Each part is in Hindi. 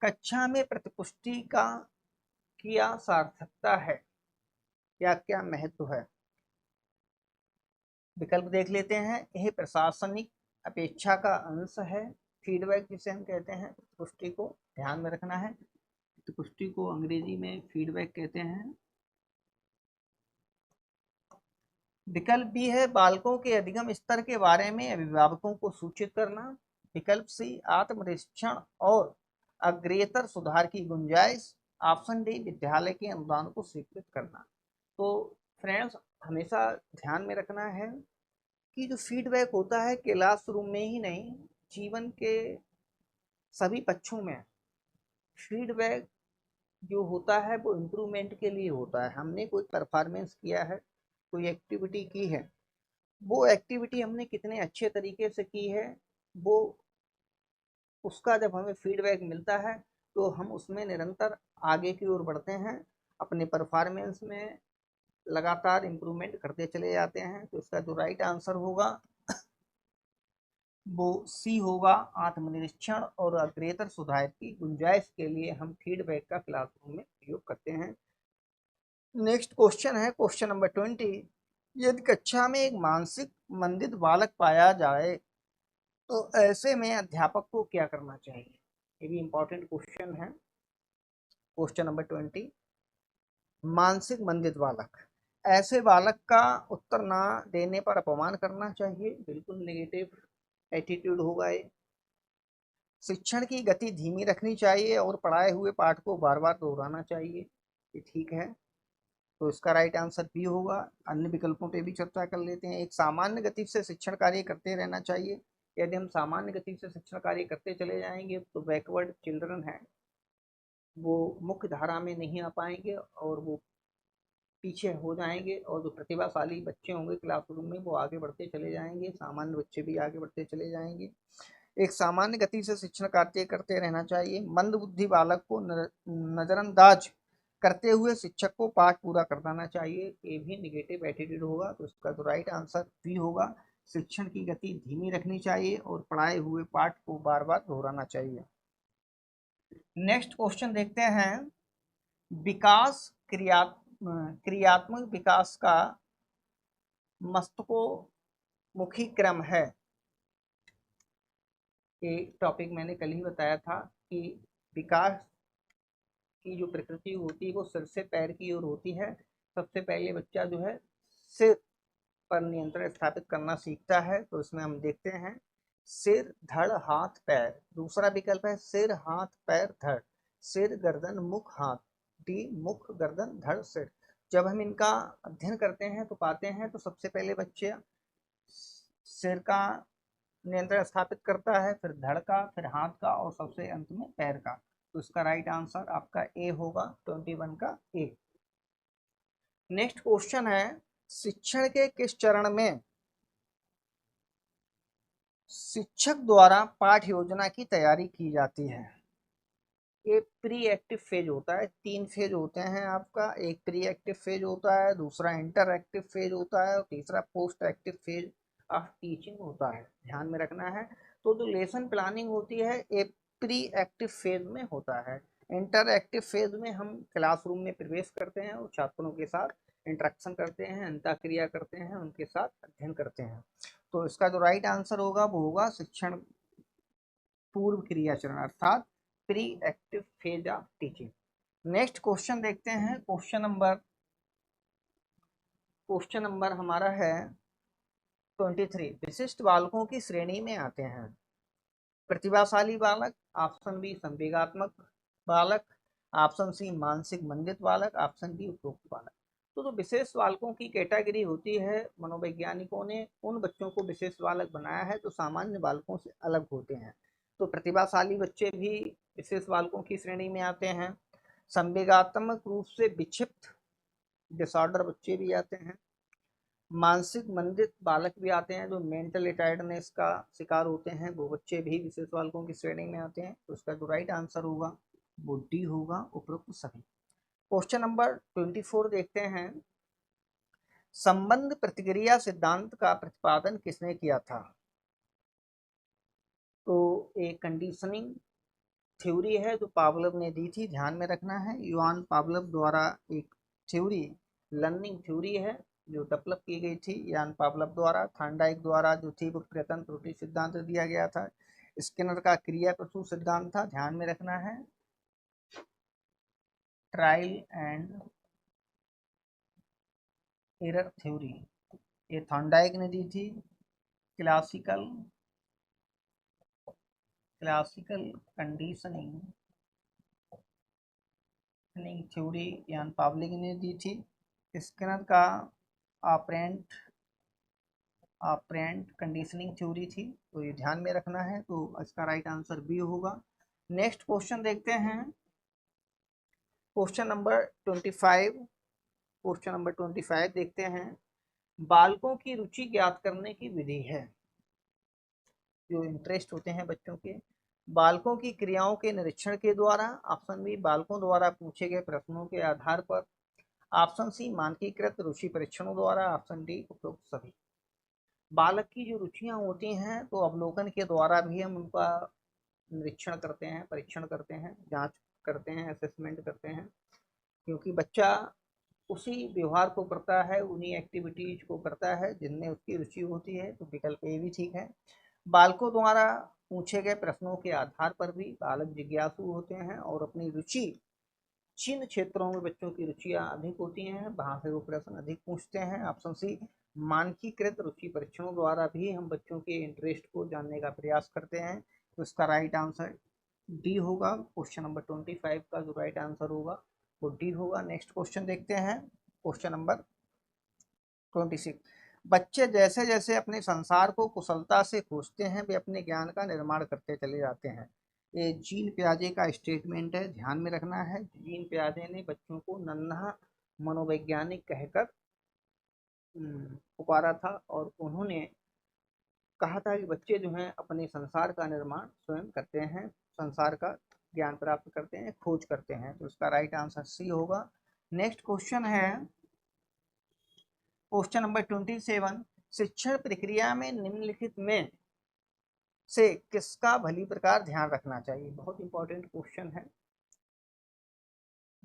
कक्षा में प्रतिपुष्टि का क्या सार्थकता है या क्या महत्व है? विकल्प देख लेते हैं। यह प्रशासनिक अपेक्षा का अंश है। फीडबैक जिसे हम कहते हैं, प्रतिपुष्टि को ध्यान में रखना है। प्रतिपुष्टि को अंग्रेजी में फीडबैक कहते हैं। विकल्प बी है बालकों के अधिगम स्तर के बारे में अभिभावकों को सूचित करना। विकल्प सी आत्मनिरीक्षण और अग्रेतर सुधार की गुंजाइश। ऑप्शन डी विद्यालय के अनुदान को स्वीकृत करना। तो फ्रेंड्स, हमेशा ध्यान में रखना है कि जो फीडबैक होता है क्लासरूम में ही नहीं, जीवन के सभी पक्षों में फीडबैक जो होता है वो इम्प्रूवमेंट के लिए होता है। हमने कोई परफॉर्मेंस किया है, कोई एक्टिविटी की है, वो एक्टिविटी हमने कितने अच्छे तरीके से की है, वो उसका जब हमें फीडबैक मिलता है तो हम उसमें निरंतर आगे की ओर बढ़ते हैं, अपने परफॉर्मेंस में लगातार इम्प्रूवमेंट करते चले जाते हैं। तो इसका जो राइट आंसर होगा वो सी होगा, आत्मनिरीक्षण और अग्रेतर सुधार की गुंजाइश के लिए हम फीडबैक का क्लासरूम में उपयोग करते हैं। नेक्स्ट क्वेश्चन है क्वेश्चन नंबर 20। यदि कक्षा में एक मानसिक मंदित बालक पाया जाए तो ऐसे में अध्यापक को क्या करना चाहिए? ये भी इंपॉर्टेंट क्वेश्चन है। क्वेश्चन नंबर 20, मानसिक मंदित बालक, ऐसे बालक का उत्तर ना देने पर अपमान करना चाहिए। बिल्कुल नेगेटिव एटीट्यूड होगा ये। शिक्षण की गति धीमी रखनी चाहिए और पढ़ाए हुए पाठ को बार बार दोहराना चाहिए। ये ठीक है, तो इसका राइट आंसर बी होगा। अन्य विकल्पों पे भी चर्चा कर लेते हैं। एक सामान्य गति से शिक्षण कार्य करते रहना चाहिए। यदि हम सामान्य गति से शिक्षण कार्य करते चले जाएंगे तो बैकवर्ड चिल्ड्रन है वो मुख्य धारा में नहीं आ पाएंगे और वो पीछे हो जाएंगे, और जो प्रतिभाशाली बच्चे होंगे क्लासरूम में वो आगे बढ़ते चले जाएंगे, सामान्य बच्चे भी आगे बढ़ते चले जाएंगे। एक सामान्य गति से शिक्षण कार्य करते रहना चाहिए। मंद बुद्धि बालक को नजरअंदाज करते हुए शिक्षक को पाठ पूरा करवाना चाहिए। ये भी निगेटिव एटीट्यूड होगा। तो इसका तो राइट आंसर बी होगा। शिक्षण की गति धीमी रखनी चाहिए और पढ़ाए हुए पाठ को बार बार दोहराना चाहिए। नेक्स्ट क्वेश्चन देखते हैं। विकास क्रियात्मक विकास का मस्तकोमुखी क्रम है। ये टॉपिक मैंने कल ही बताया था कि विकास की जो प्रकृति होती है वो सिर से पैर की ओर होती है। सबसे पहले बच्चा जो है सिर पर नियंत्रण स्थापित करना सीखता है। तो इसमें हम देखते हैं सिर धड़ हाथ पैर। दूसरा विकल्प है सिर हाथ पैर धड़। सिर गर्दन मुख हाथ। डी मुख गर्दन धड़ सिर। जब हम इनका अध्ययन करते हैं तो पाते हैं तो सबसे पहले बच्चे सिर का नियंत्रण स्थापित करता है, फिर धड़ का, फिर हाथ का और सबसे अंत में पैर का। तो इसका राइट आंसर आपका ए होगा, 21 का ए। नेक्स्ट क्वेश्चन है शिक्षण के किस चरण में शिक्षक द्वारा पाठ योजना की तैयारी की जाती है? ये प्री एक्टिव फेज होता है। 3 फेज होते हैं आपका। एक प्री एक्टिव फेज होता है, दूसरा इंटर एक्टिव फेज होता है और तीसरा post active phase of teaching होता है। ध्यान में रखना है। तो जो लेसन प्लानिंग होती है ये प्री एक्टिव फेज में होता है। इंटर एक्टिव फेज में हम क्लासरूम में प्रवेश करते हैं और छात्रों के साथ इंटरेक्शन करते हैं, अंतःक्रिया करते हैं, उनके साथ अध्ययन करते हैं। तो इसका जो राइट आंसर होगा वो होगा शिक्षण पूर्व क्रिया चरण अर्थात pre active phase of teaching. Next question देखते हैं। क्वेश्चन नंबर हमारा है 23। विशिष्ट बालकों की श्रेणी में आते हैं प्रतिभाशाली बालक, ऑप्शन बी संवेगात्मक बालक, ऑप्शन सी मानसिक मंदित बालक, ऑप्शन डी उपरोक्त बालक। तो जो विशेष बालकों की कैटेगरी होती है, मनोवैज्ञानिकों ने उन बच्चों को विशेष बालक बनाया है जो सामान्य बालकों से अलग होते हैं। तो प्रतिभाशाली बच्चे भी विशेष बालकों की श्रेणी में आते हैं। संवेगात्मक रूप से विक्षिप्त डिसऑर्डर बच्चे भी आते हैं। मानसिक मंदित बालक भी आते हैं जो मेंटल रिटायर्डनेस का शिकार होते हैं, वो बच्चे भी विशेष बालकों की श्रेणी में आते हैं। तो इसका जो राइट आंसर होगा वो डी होगा, उपरोक्त सभी। क्वेश्चन नंबर 24 देखते हैं। संबंध प्रतिक्रिया सिद्धांत का प्रतिपादन किसने किया था? तो एक कंडीशनिंग थ्योरी है जो पावलोव ने दी थी, ध्यान में रखना है। योहान पावलोव द्वारा एक थ्योरी, लर्निंग थ्योरी है जो डेवलप की गई थी यान पावलोव द्वारा। थॉर्नडाइक द्वारा जो थी वो प्रयत्न त्रुटि सिद्धांत दिया गया था। स्किनर का क्रिया प्रसूत सिद्धांत था, ध्यान में रखना है। ट्रायल एंड एरर थ्योरी ये थॉर्नडाइक ने दी थी। क्लासिकल कंडीशनिंग थ्योरी यान पावलिक ने दी थी। स्किनर का ऑपरेंट कंडीशनिंग थ्योरी थी, तो ये ध्यान में रखना है। तो इसका राइट आंसर बी होगा। नेक्स्ट क्वेश्चन देखते हैं, क्वेश्चन नंबर 25। क्वेश्चन नंबर 25 देखते हैं। बालकों की रुचि ज्ञात करने की विधि है, जो इंटरेस्ट होते हैं बच्चों के, बालकों की क्रियाओं के निरीक्षण के द्वारा। ऑप्शन बी बालकों द्वारा पूछे गए प्रश्नों के आधार पर। ऑप्शन सी मानकीकृत रुचि परीक्षणों द्वारा। ऑप्शन डी उपरोक्त सभी। बालक की जो रुचियां होती हैं तो अवलोकन के द्वारा भी हम उनका निरीक्षण करते हैं, परीक्षण करते हैं, जांच करते हैं, असेसमेंट करते हैं, क्योंकि बच्चा उसी व्यवहार को करता है, उन्हीं एक्टिविटीज को करता है जिनमें उसकी रुचि होती है। तो विकल्प ए भी ठीक है। बालकों द्वारा पूछे गए प्रश्नों के आधार पर भी बालक जिज्ञासु होते हैं और अपनी रुचि, जिन क्षेत्रों में बच्चों की रुचियां अधिक होती हैं वहां से वो प्रश्न अधिक पूछते हैं। ऑप्शन सी मानकीकृत रुचि परीक्षणों द्वारा भी हम बच्चों के इंटरेस्ट को जानने का प्रयास करते हैं। तो इसका राइट आंसर डी होगा। क्वेश्चन नंबर 25 का जो राइट आंसर होगा वो डी होगा। नेक्स्ट क्वेश्चन देखते हैं, क्वेश्चन नंबर 26। बच्चे जैसे जैसे अपने संसार को कुशलता से खोजते हैं वे अपने ज्ञान का निर्माण करते चले जाते हैं। ये जीन पियाजे का स्टेटमेंट है, ध्यान में रखना है। जीन पियाजे ने बच्चों को नन्हा मनोवैज्ञानिक कहकर पुकारा था और उन्होंने कहा था कि बच्चे जो हैं अपने संसार का निर्माण स्वयं करते हैं, संसार का ज्ञान प्राप्त करते हैं, खोज करते हैं। तो इसका राइट आंसर सी होगा। नेक्स्ट क्वेश्चन है क्वेश्चन नंबर 27। शिक्षण प्रक्रिया में निम्नलिखित में से किसका भली प्रकार ध्यान रखना चाहिए? बहुत इंपॉर्टेंट क्वेश्चन है।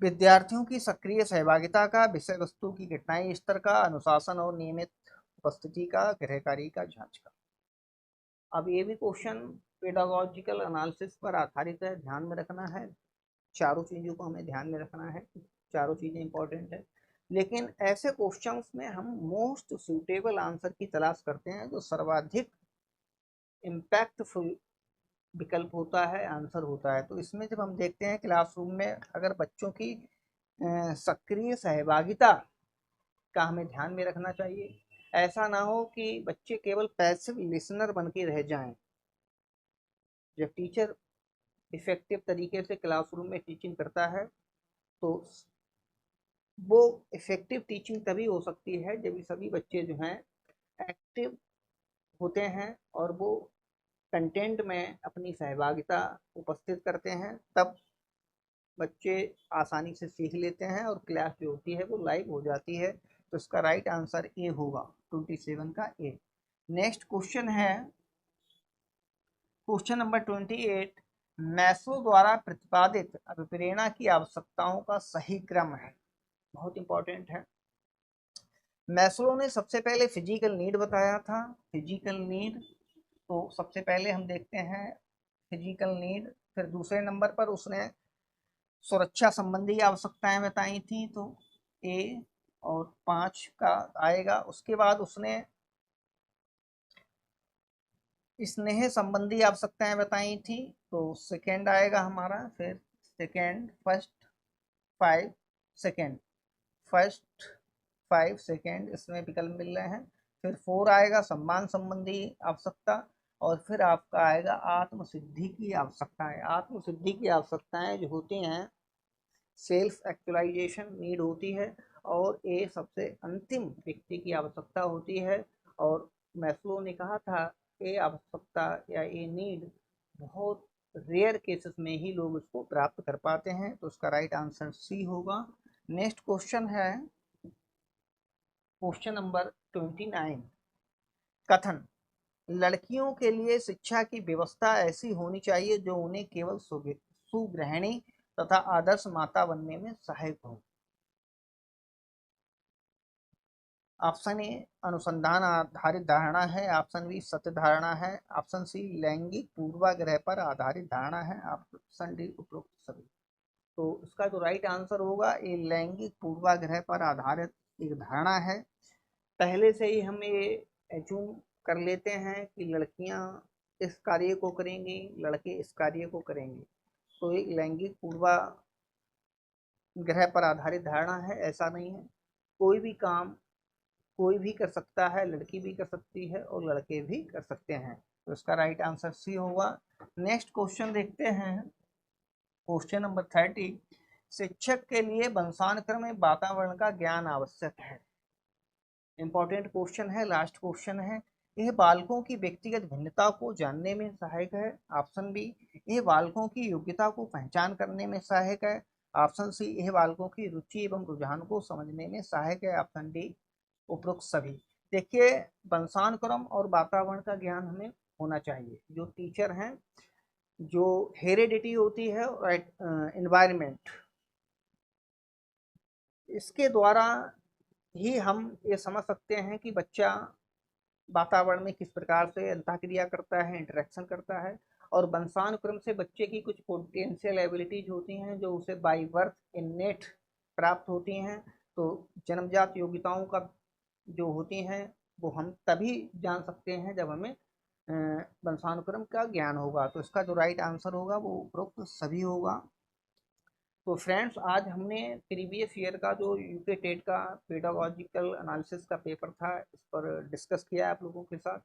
विद्यार्थियों की सक्रिय सहभागिता का, विषय वस्तु की घटनाई स्तर का, अनुशासन और नियमित उपस्थिति का, गृह कार्य का, जांच का। अब ये भी क्वेश्चन पेडागोजिकल एनालिसिस पर आधारित है, ध्यान में रखना है। चारों चीजों को हमें ध्यान में रखना है, चारों चीजें इंपॉर्टेंट है। लेकिन ऐसे क्वेश्चंस में हम मोस्ट सूटेबल आंसर की तलाश करते हैं, जो सर्वाधिक इम्पैक्टफुल विकल्प होता है, आंसर होता है। तो इसमें जब हम देखते हैं क्लासरूम में अगर बच्चों की सक्रिय सहभागिता का हमें ध्यान में रखना चाहिए। ऐसा ना हो कि बच्चे केवल पैसिव लिसनर बन के रह जाएं। जब टीचर इफेक्टिव तरीके से क्लासरूम में टीचिंग करता है तो वो इफेक्टिव टीचिंग तभी हो सकती है जब सभी बच्चे जो हैं एक्टिव होते हैं और वो कंटेंट में अपनी सहभागिता उपस्थित करते हैं, तब बच्चे आसानी से सीख लेते हैं और क्लास जो होती है वो लाइव हो जाती है। तो इसका राइट आंसर ए होगा, 27 का ए। नेक्स्ट क्वेश्चन है क्वेश्चन नंबर 28। मैस्लो द्वारा प्रतिपादित अभिप्रेरणा की आवश्यकताओं का सही क्रम है, बहुत इंपॉर्टेंट है। मैस्लो ने सबसे पहले फिजिकल नीड बताया था। फिजिकल नीड, तो सबसे पहले हम देखते हैं फिजिकल नीड। फिर दूसरे नंबर पर उसने सुरक्षा संबंधी आवश्यकताएं बताई थी, तो ए और 5 का आएगा। उसके बाद उसने स्नेह संबंधी आवश्यकताएं बताई थी, तो सेकेंड आएगा हमारा। फिर second, first 5 second, first 5 second इसमें विकल्प मिल रहे हैं। फिर 4 आएगा सम्मान संबंधी आवश्यकता, और फिर आपका आएगा आत्मसिद्धि की आवश्यकताएं। आत्मसिद्धि की आवश्यकताएं जो होती हैं सेल्फ एक्चुअलाइजेशन नीड होती है, और ये सबसे अंतिम व्यक्ति की आवश्यकता होती है। और मैस्लो ने कहा था ये आवश्यकता या ये नीड बहुत रेयर केसेस में ही लोग उसको प्राप्त कर पाते हैं। तो उसका राइट आंसर सी होगा। नेक्स्ट क्वेश्चन है क्वेश्चन नंबर 29। कथन: लड़कियों के लिए शिक्षा की व्यवस्था ऐसी होनी चाहिए जो उन्हें केवल सुगृहिणी तथा आदर्श माता बनने में सहायक हो। ऑप्शन ए अनुसंधान आधारित धारणा है, ऑप्शन बी सत्य धारणा है, ऑप्शन सी लैंगिक पूर्वाग्रह पर आधारित धारणा है, ऑप्शन डी उपरोक्त सभी। तो इसका जो राइट आंसर होगा ये लैंगिक पूर्वाग्रह पर आधारित एक धारणा है। पहले से ही हम ये एज्यूम कर लेते हैं कि लड़कियां इस कार्य को करेंगी, लड़के इस कार्य को करेंगे, तो एक लैंगिक पूर्वाग्रह पर आधारित धारणा है। ऐसा नहीं है, कोई भी काम कोई भी कर सकता है, लड़की भी कर सकती है और लड़के भी कर सकते हैं। तो इसका राइट आंसर सी होगा। नेक्स्ट क्वेश्चन देखते हैं, क्वेश्चन नंबर 30। शिक्षक के लिए वंशानुक्रम में वातावरण का ज्ञान आवश्यक है। इंपॉर्टेंट क्वेश्चन है, लास्ट क्वेश्चन है। यह बालकों की व्यक्तिगत भिन्नता को जानने में सहायक है। ऑप्शन बी, यह बालकों की योग्यता को पहचान करने में सहायक है। ऑप्शन सी, यह बालकों की रुचि एवं रुझान को समझने में सहायक है। ऑप्शन डी उपरोक्त सभी। देखिए, वंशानुक्रम और वातावरण का ज्ञान हमें होना चाहिए। जो टीचर हैं, जो हेरिडिटी होती है और एनवायरनमेंट, इसके द्वारा ही हम ये समझ सकते हैं कि बच्चा वातावरण में किस प्रकार से अंतःक्रिया करता है, इंटरेक्शन करता है। और वंशानुक्रम से बच्चे की कुछ पोटेंशियल एबिलिटीज होती हैं जो उसे बाई बर्थ इन्नेट प्राप्त होती हैं। तो जन्मजात योग्यताओं का जो होती हैं वो हम तभी जान सकते हैं जब हमें वंशानुक्रम का ज्ञान होगा। तो इसका जो राइट आंसर होगा वो उपरोक्त सभी होगा। तो फ्रेंड्स, आज हमने प्रीवियस ईयर का जो यूके टेट का पेडागोजिकल एनालिसिस का पेपर था, इस पर डिस्कस किया आप लोगों के साथ,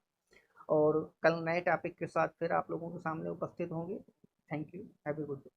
और कल नए टॉपिक के साथ फिर आप लोगों के सामने उपस्थित होंगे। Thank you, have a good day.